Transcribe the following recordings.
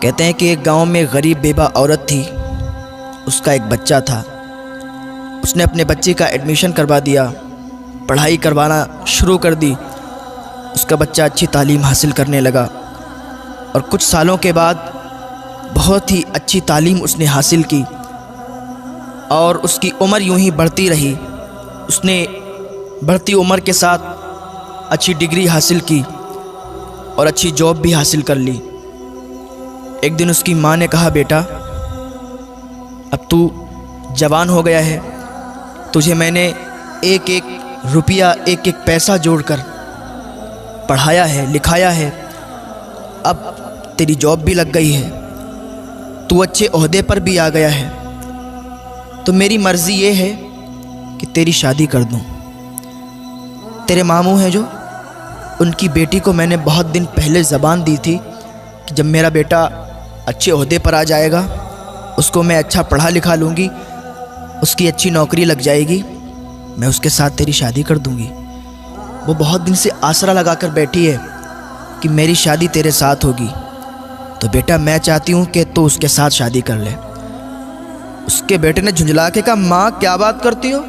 कहते हैं कि एक गांव में गरीब बेवा औरत थी। उसका एक बच्चा था। उसने अपने बच्चे का एडमिशन करवा दिया, पढ़ाई करवाना शुरू कर दी। उसका बच्चा अच्छी तालीम हासिल करने लगा और कुछ सालों के बाद बहुत ही अच्छी तालीम उसने हासिल की और उसकी उम्र यूं ही बढ़ती रही। उसने बढ़ती उम्र के साथ अच्छी डिग्री हासिल की और अच्छी जॉब भी हासिल कर ली। एक दिन उसकी माँ ने कहा, बेटा अब तू जवान हो गया है, तुझे मैंने एक एक रुपया एक एक पैसा जोड़कर पढ़ाया है, लिखाया है। अब तेरी जॉब भी लग गई है, तू अच्छे ओहदे पर भी आ गया है, तो मेरी मर्ज़ी ये है कि तेरी शादी कर दूं। तेरे मामू हैं जो, उनकी बेटी को मैंने बहुत दिन पहले ज़बान दी थी कि जब मेरा बेटा अच्छे ओहदे पर आ जाएगा, उसको मैं अच्छा पढ़ा लिखा लूँगी, उसकी अच्छी नौकरी लग जाएगी, मैं उसके साथ तेरी शादी कर दूँगी। वो बहुत दिन से आसरा लगा कर बैठी है कि मेरी शादी तेरे साथ होगी, तो बेटा मैं चाहती हूँ कि तू उसके साथ शादी कर ले। उसके बेटे ने झुंझला के कहा, माँ क्या बात करती हो,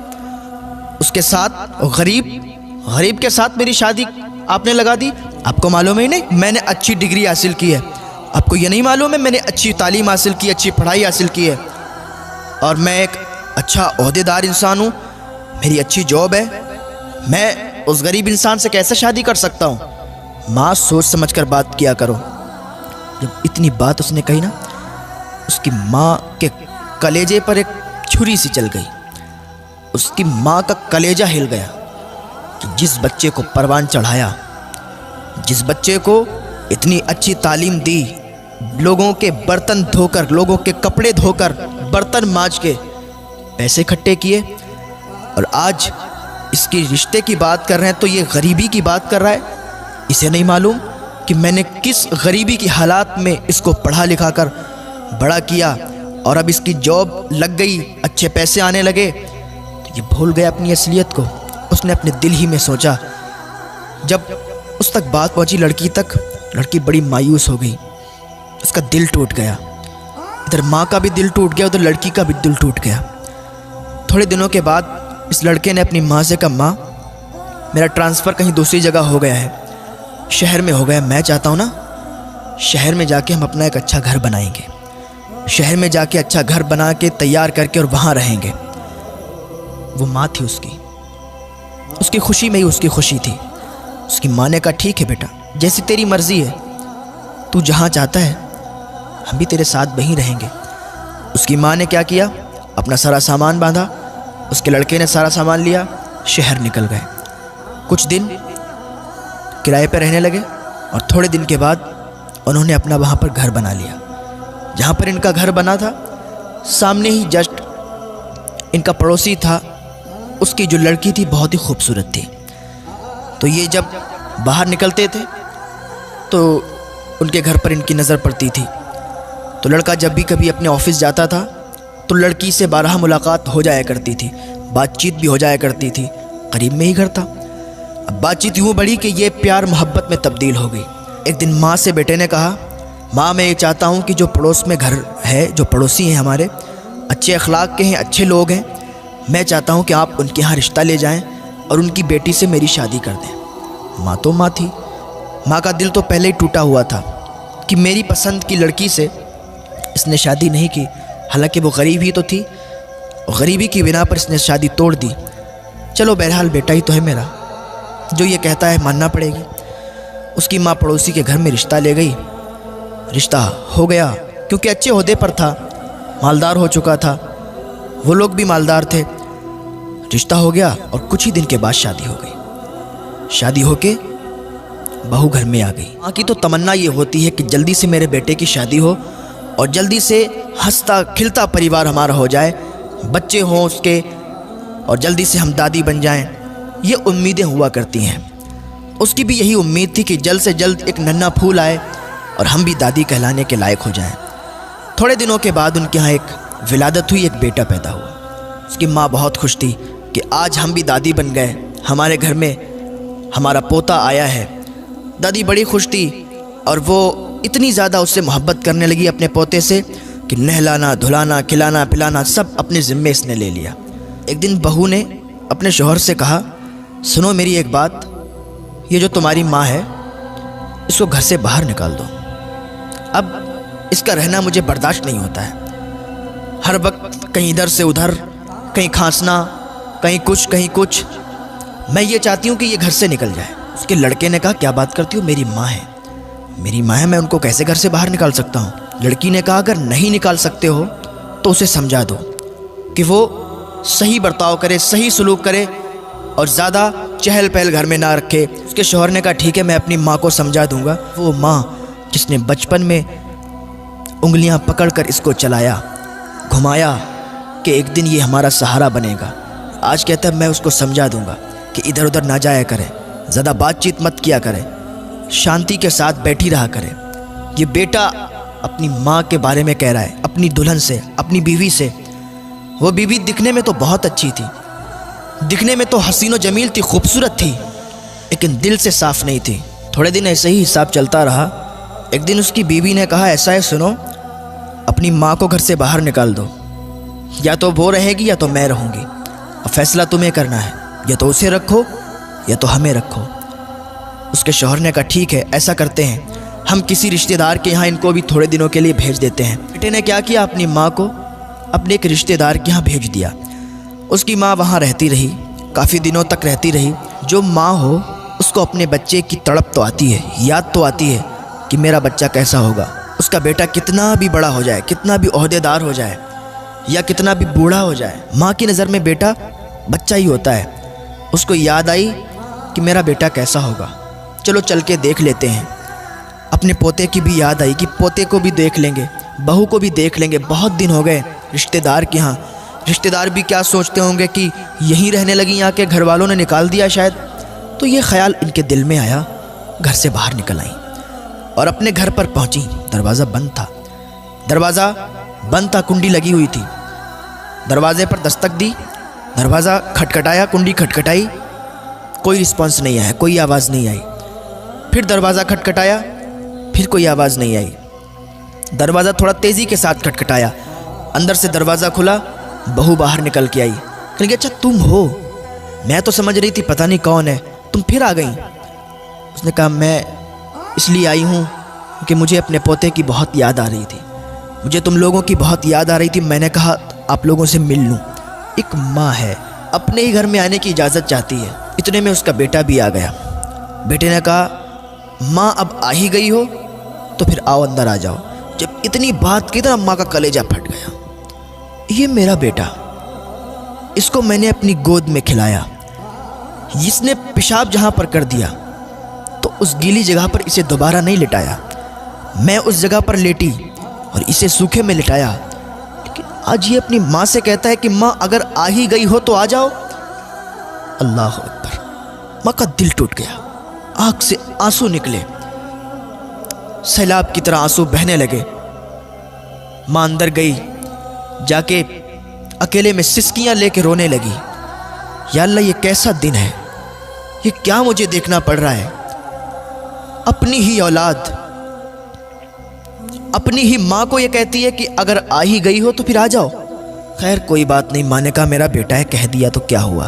उसके साथ गरीब के साथ मेरी शादी आपने लगा दी? आपको मालूम ही नहीं मैंने अच्छी डिग्री हासिल की है? आपको ये नहीं मालूम है मैंने अच्छी तालीम हासिल की, अच्छी पढ़ाई हासिल की है और मैं एक अच्छा ओहदेदार इंसान हूँ, मेरी अच्छी जॉब है, मैं उस गरीब इंसान से कैसे शादी कर सकता हूँ? माँ सोच समझ कर बात किया करो। जब इतनी बात उसने कही ना, उसकी माँ के कलेजे पर एक छुरी सी चल गई। उसकी माँ का कलेजा हिल गया कि जिस बच्चे को परवान चढ़ाया, जिस बच्चे को इतनी अच्छी तालीम दी, लोगों के बर्तन धोकर, लोगों के कपड़े धोकर, बर्तन मांज के पैसे इकट्ठे किए, और आज इसकी रिश्ते की बात कर रहे हैं तो ये गरीबी की बात कर रहा है। इसे नहीं मालूम कि मैंने किस गरीबी की हालात में इसको पढ़ा लिखा कर बड़ा किया और अब इसकी जॉब लग गई, अच्छे पैसे आने लगे, तो ये भूल गया अपनी असलियत को। उसने अपने दिल ही में सोचा। जब उस तक बात पहुंची लड़की तक, लड़की बड़ी मायूस हो गई, उसका दिल टूट गया। इधर माँ का भी दिल टूट गया, उधर लड़की का भी दिल टूट गया। थोड़े दिनों के बाद इस लड़के ने अपनी माँ से कहा, माँ मेरा ट्रांसफ़र कहीं दूसरी जगह हो गया है, शहर में हो गया, मैं चाहता हूँ ना शहर में जाके हम अपना एक अच्छा घर बनाएंगे, शहर में जाके अच्छा घर बना के तैयार करके और वहाँ रहेंगे। वो माँ थी उसकी खुशी में ही उसकी खुशी थी। उसकी माँ ने कहा, ठीक है बेटा, जैसी तेरी मर्ज़ी है, तू जहाँ चाहता है हम भी तेरे साथ वहीं रहेंगे। उसकी माँ ने क्या किया, अपना सारा सामान बांधा, उसके लड़के ने सारा सामान लिया, शहर निकल गए। कुछ दिन किराए पर रहने लगे और थोड़े दिन के बाद उन्होंने अपना वहाँ पर घर बना लिया। जहाँ पर इनका घर बना था, सामने ही जस्ट इनका पड़ोसी था, उसकी जो लड़की थी बहुत ही खूबसूरत थी। तो ये जब बाहर निकलते थे तो उनके घर पर इनकी नज़र पड़ती थी। तो लड़का जब भी कभी अपने ऑफिस जाता था तो लड़की से बारहा मुलाकात हो जाया करती थी, बातचीत भी हो जाया करती थी, करीब में ही घर था। अब बातचीत यूँ बढ़ी कि ये प्यार मोहब्बत में तब्दील हो गई। एक दिन माँ से बेटे ने कहा, माँ मैं ये चाहता हूँ कि जो पड़ोस में घर है, जो पड़ोसी हैं हमारे, अच्छे अखलाक के हैं, अच्छे लोग हैं, मैं चाहता हूँ कि आप उनके यहाँ रिश्ता ले जाएं और उनकी बेटी से मेरी शादी कर दें। माँ तो माँ थी, माँ का दिल तो पहले ही टूटा हुआ था कि मेरी पसंद की लड़की से इसने शादी नहीं की। हालांकि वो गरीब ही तो थी, गरीबी की बिना पर इसने शादी तोड़ दी। चलो बहरहाल बेटा ही तो है मेरा, जो ये कहता है मानना पड़ेगी। उसकी माँ पड़ोसी के घर में रिश्ता ले गई, रिश्ता हो गया क्योंकि अच्छे ओहदे पर था, मालदार हो चुका था, वो लोग भी मालदार थे। रिश्ता हो गया और कुछ ही दिन के बाद शादी हो गई। शादी होके बहू घर में आ गई। माँ की तो तमन्ना ये होती है कि जल्दी से मेरे बेटे की शादी हो और जल्दी से हंसता खिलता परिवार हमारा हो जाए, बच्चे हों उसके, और जल्दी से हम दादी बन जाएं। ये उम्मीदें हुआ करती हैं। उसकी भी यही उम्मीद थी कि जल्द से जल्द एक नन्हा फूल आए और हम भी दादी कहलाने के लायक हो जाएं। थोड़े दिनों के बाद उनके यहाँ एक विलादत हुई, एक बेटा पैदा हुआ। उसकी माँ बहुत खुश थी कि आज हम भी दादी बन गए, हमारे घर में हमारा पोता आया है। दादी बड़ी खुश थी और वो इतनी ज़्यादा उससे मोहब्बत करने लगी अपने पोते से कि नहलाना, धुलाना, खिलाना, पिलाना सब अपने ज़िम्मे इसने ले लिया। एक दिन बहू ने अपने शौहर से कहा, सुनो मेरी एक बात, ये जो तुम्हारी माँ है इसको घर से बाहर निकाल दो। अब इसका रहना मुझे बर्दाश्त नहीं होता है। हर वक्त कहीं इधर से उधर, कहीं खांसना, कहीं कुछ। मैं ये चाहती हूँ कि ये घर से निकल जाए। उसके लड़के ने कहा, क्या बात करती हो, मेरी माँ है, मेरी माँ है, मैं उनको कैसे घर से बाहर निकाल सकता हूँ। लड़की ने कहा, अगर नहीं निकाल सकते हो तो उसे समझा दो कि वो सही बर्ताव करे, सही सलूक करे और ज़्यादा चहल पहल घर में ना रखे। उसके शौहर ने कहा, ठीक है, मैं अपनी माँ को समझा दूंगा। वो माँ जिसने बचपन में उंगलियां पकड़कर इसको चलाया, घुमाया कि एक दिन ये हमारा सहारा बनेगा, आज कहता है मैं उसको समझा दूंगा कि इधर उधर ना जाया करे, ज़्यादा बातचीत मत किया करे, शांति के साथ बैठी रहा करे। ये बेटा अपनी माँ के बारे में कह रहा है, अपनी दुल्हन से, अपनी बीवी से। वो बीवी दिखने में तो बहुत अच्छी थी, दिखने में तो हसीन व जमील थी, खूबसूरत थी, लेकिन दिल से साफ़ नहीं थी। थोड़े दिन ऐसे ही हिसाब चलता रहा। एक दिन उसकी बीवी ने कहा, ऐसा है सुनो, अपनी माँ को घर से बाहर निकाल दो, या तो वो रहेगी या तो मैं रहूँगी, अब फैसला तुम्हें करना है, या तो उसे रखो या तो हमें रखो। उसके शौहर ने कहा, ठीक है, ऐसा करते हैं, हम किसी रिश्तेदार के यहाँ इनको भी थोड़े दिनों के लिए भेज देते हैं। बेटे ने क्या किया, अपनी माँ को अपने एक रिश्तेदार के यहाँ भेज दिया। उसकी माँ वहाँ रहती रही, काफ़ी दिनों तक रहती रही। जो माँ हो उसको अपने बच्चे की तड़प तो आती है, याद तो आती है कि मेरा बच्चा कैसा होगा, उसका बेटा कितना भी बड़ा हो जाए, कितना भी ओहदेदार हो जाए या कितना भी बूढ़ा हो जाए, माँ की नज़र में बेटा बच्चा ही होता है। उसको याद आई कि मेरा बेटा कैसा होगा, चलो चल के देख लेते हैं। अपने पोते की भी याद आई कि पोते को भी देख लेंगे, बहू को भी देख लेंगे, बहुत दिन हो गए रिश्तेदार के यहाँ। रिश्तेदार भी क्या सोचते होंगे कि यहीं रहने लगी, यहाँ के घर वालों ने निकाल दिया शायद। तो ये ख्याल इनके दिल में आया, घर से बाहर निकल आई और अपने घर पर पहुँची। दरवाज़ा बंद था, दरवाज़ा बंद था, कुंडी लगी हुई थी। दरवाजे पर दस्तक दी, दरवाज़ा खटखटाया, कुंडी खटखटाई, कोई रिस्पॉन्स नहीं आया, कोई आवाज़ नहीं आई। फिर दरवाज़ा खटखटाया, फिर कोई आवाज़ नहीं आई। दरवाज़ा थोड़ा तेज़ी के साथ खटखटाया, अंदर से दरवाज़ा खुला, बहू बाहर निकल के आई। कह, अच्छा तुम हो, मैं तो समझ रही थी पता नहीं कौन है, तुम फिर आ गई। उसने कहा, मैं इसलिए आई हूँ कि मुझे अपने पोते की बहुत याद आ रही थी, मुझे तुम लोगों की बहुत याद आ रही थी। मैंने कहा आप लोगों से मिल लूँ। एक माँ है, अपने ही घर में आने की इजाज़त चाहती है। इतने में उसका बेटा भी आ गया। बेटे ने कहा, माँ अब आ ही गई हो तो फिर आओ अंदर आ जाओ। जब इतनी बात की तो माँ का कलेजा फट गया। ये मेरा बेटा, इसको मैंने अपनी गोद में खिलाया, इसने पेशाब जहाँ पर कर दिया तो उस गीली जगह पर इसे दोबारा नहीं लिटाया, मैं उस जगह पर लेटी और इसे सूखे में लिटाया। लेकिन आज ये अपनी माँ से कहता है कि माँ अगर आ ही गई हो तो आ जाओ। अल्लाह अकबर। माँ का दिल टूट गया, आँख से आंसू निकले, सैलाब की तरह आंसू बहने लगे। माँ अंदर गई, जाके अकेले में सिसकियाँ लेके रोने लगी। या अल्लाह, ये कैसा दिन है, ये क्या मुझे देखना पड़ रहा है। अपनी ही औलाद अपनी ही माँ को ये कहती है कि अगर आ ही गई हो तो फिर आ जाओ। खैर कोई बात नहीं, माँ ने कहा मेरा बेटा है, कह दिया तो क्या हुआ।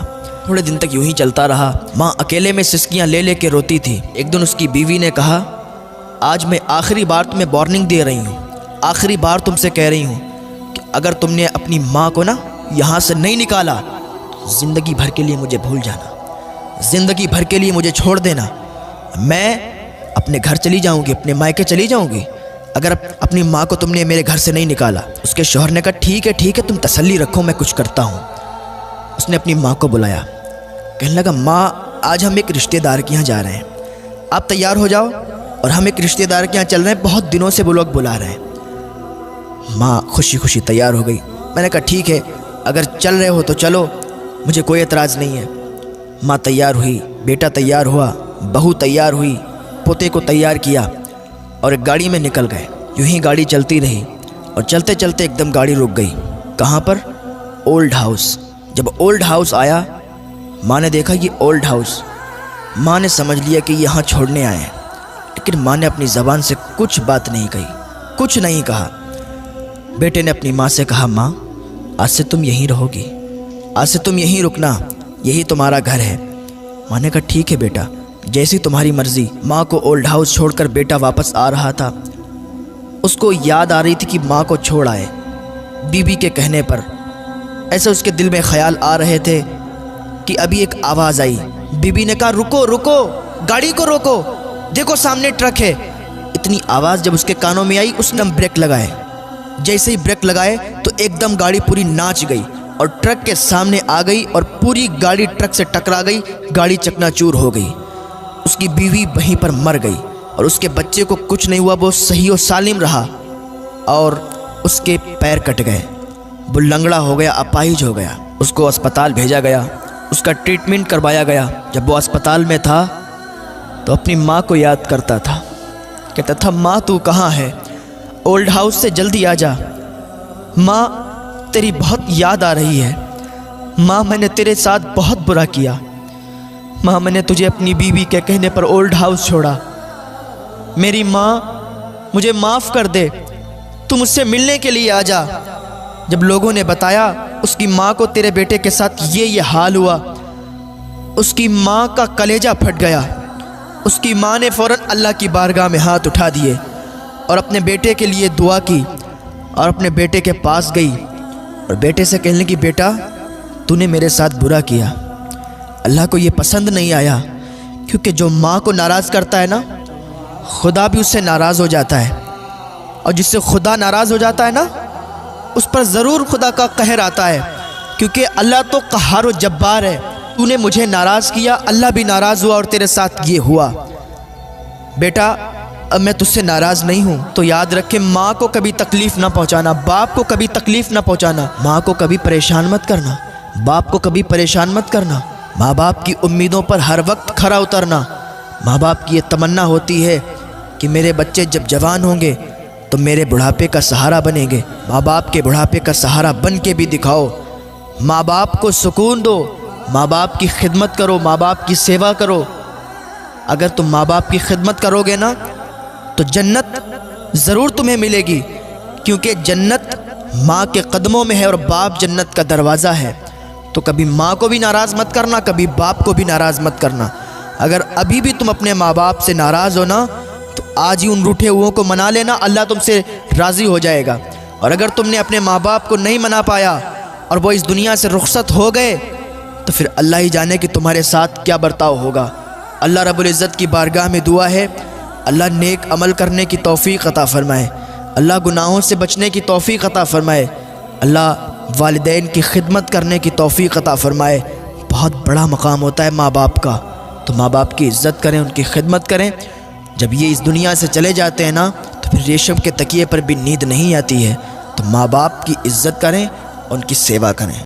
थोड़े दिन तक यूं ही चलता रहा। माँ अकेले में सिसकियाँ ले लेके रोती थी। एक दिन उसकी बीवी ने कहा, आज मैं आखिरी बार तुम्हें वार्निंग दे रही हूँ, आखिरी बार तुमसे कह रही हूँ कि अगर तुमने अपनी माँ को ना यहाँ से नहीं निकाला तो ज़िंदगी भर के लिए मुझे भूल जाना, ज़िंदगी भर के लिए मुझे छोड़ देना। मैं अपने घर चली जाऊँगी, अपने मायके चली जाऊँगी अगर अपनी माँ को तुमने मेरे घर से नहीं निकाला। उसके शौहर ने कहा, ठीक है तुम तसल्ली रखो, मैं कुछ करता हूँ। उसने अपनी माँ को बुलाया, कहने लगा, माँ आज हम एक रिश्तेदार के यहाँ जा रहे हैं, आप तैयार हो जाओ और हम एक रिश्तेदार के यहाँ चल रहे हैं, बहुत दिनों से वो लोग बुला रहे हैं। माँ खुशी खुशी तैयार हो गई। मैंने कहा, ठीक है, अगर चल रहे हो तो चलो, मुझे कोई एतराज़ नहीं है। माँ तैयार हुई, बेटा तैयार हुआ, बहू तैयार हुई, पोते को तैयार किया और एक गाड़ी में निकल गए। यूं ही गाड़ी चलती रही और चलते चलते एकदम गाड़ी रुक गई। कहाँ पर? Old house. जब ओल्ड हाउस आया, माँ ने देखा ये ओल्ड हाउस। माँ ने समझ लिया कि यहाँ छोड़ने आए हैं, लेकिन माँ ने अपनी ज़बान से कुछ बात नहीं कही, कुछ नहीं कहा। बेटे ने अपनी माँ से कहा, माँ आज से तुम यहीं रहोगी, आज से तुम यहीं रुकना, यही तुम्हारा घर है। माँ ने कहा ठीक है बेटा, जैसी तुम्हारी मर्ज़ी। माँ को ओल्ड हाउस छोड़कर बेटा वापस आ रहा था। उसको याद आ रही थी कि माँ को छोड़ आए बीबी के कहने पर। ऐसे उसके दिल में ख्याल आ रहे थे कि अभी एक आवाज़ आई। बीबी ने कहा रुको रुको, गाड़ी को रोको, देखो सामने ट्रक है। इतनी आवाज़ जब उसके कानों में आई, उसने ब्रेक लगाए। जैसे ही ब्रेक लगाए तो एकदम गाड़ी पूरी नाच गई और ट्रक के सामने आ गई और पूरी गाड़ी ट्रक से टकरा गई। गाड़ी चकनाचूर हो गई। उसकी बीवी वहीं पर मर गई और उसके बच्चे को कुछ नहीं हुआ, वो सही और सालिम रहा। और उसके पैर कट गए, वो लंगड़ा हो गया, अपाहिज हो गया। उसको अस्पताल भेजा गया, उसका ट्रीटमेंट करवाया गया। जब वो अस्पताल में था तो अपनी माँ को याद करता था, कहता था माँ तू कहाँ है, ओल्ड हाउस से जल्दी आ जा। माँ तेरी बहुत याद आ रही है। माँ मैंने तेरे साथ बहुत बुरा किया। माँ मैंने तुझे अपनी बीवी के कहने पर ओल्ड हाउस छोड़ा। मेरी माँ मुझे माफ़ कर दे, तू मुझसे मिलने के लिए आ जा। जब लोगों ने बताया उसकी माँ को तेरे बेटे के साथ ये हाल हुआ, उसकी माँ का कलेजा फट गया। उसकी माँ ने फ़ौरन अल्लाह की बारगाह में हाथ उठा दिए और अपने बेटे के लिए दुआ की और अपने बेटे के पास गई और बेटे से कहने की बेटा तूने मेरे साथ बुरा किया, अल्लाह को ये पसंद नहीं आया। क्योंकि जो माँ को नाराज़ करता है ना, खुदा भी उससे नाराज़ हो जाता है। और जिससे खुदा नाराज़ हो जाता है ना, उस पर ज़रूर खुदा का कहर आता है। क्योंकि अल्लाह तो क़हार व जब्बार है। तूने मुझे नाराज़ किया, अल्लाह भी नाराज़ हुआ और तेरे साथ ये हुआ। बेटा अब मैं तुझसे नाराज़ नहीं हूँ, तो याद रखे माँ को कभी तकलीफ़ ना पहुँचाना, बाप को कभी तकलीफ़ ना पहुँचाना। माँ को कभी परेशान मत करना, बाप को कभी परेशान मत करना। माँ बाप की उम्मीदों पर हर वक्त खरा उतरना। माँ बाप की ये तमन्ना होती है कि मेरे बच्चे जब जवान होंगे तो मेरे बुढ़ापे का सहारा बनेंगे। माँ बाप के बुढ़ापे का सहारा बन के भी दिखाओ। माँ बाप को सुकून दो, माँ बाप की खिदमत करो, माँ बाप की सेवा करो। अगर तुम माँ बाप की खिदमत करोगे ना तो जन्नत ज़रूर तुम्हें मिलेगी। क्योंकि जन्नत माँ के कदमों में है और बाप जन्नत का दरवाज़ा है। तो कभी माँ को भी नाराज़ मत करना, कभी बाप को भी नाराज़ मत करना। अगर अभी भी तुम अपने माँ बाप से नाराज़ हो ना, तो आज ही उन रूठे हुओं को मना लेना, अल्लाह तुमसे राज़ी हो जाएगा। और अगर तुमने अपने माँ बाप को नहीं मना पाया और वो इस दुनिया से रुखसत हो गए, तो फिर अल्लाह ही जाने कि तुम्हारे साथ क्या बर्ताव होगा। अल्लाह रब्बुल इज़्ज़त की बारगाह में दुआ है, अल्लाह नेक अमल करने की तौफ़ीक़ अता फ़रमाए, अल्लाह गुनाहों से बचने की तौफ़ीक़ अता फ़रमाए, अल्लाह वालिदैन की खिदमत करने की तौफ़ीक़ अता फ़रमाए। बहुत बड़ा मकाम होता है माँ बाप का, तो माँ बाप की इज़्ज़त करें, उनकी खिदमत करें। जब ये इस दुनिया से चले जाते हैं ना, तो फिर रेशम के तकिए पर भी नींद नहीं आती है। तो माँ बाप की इज़्ज़त करें, उनकी सेवा करें।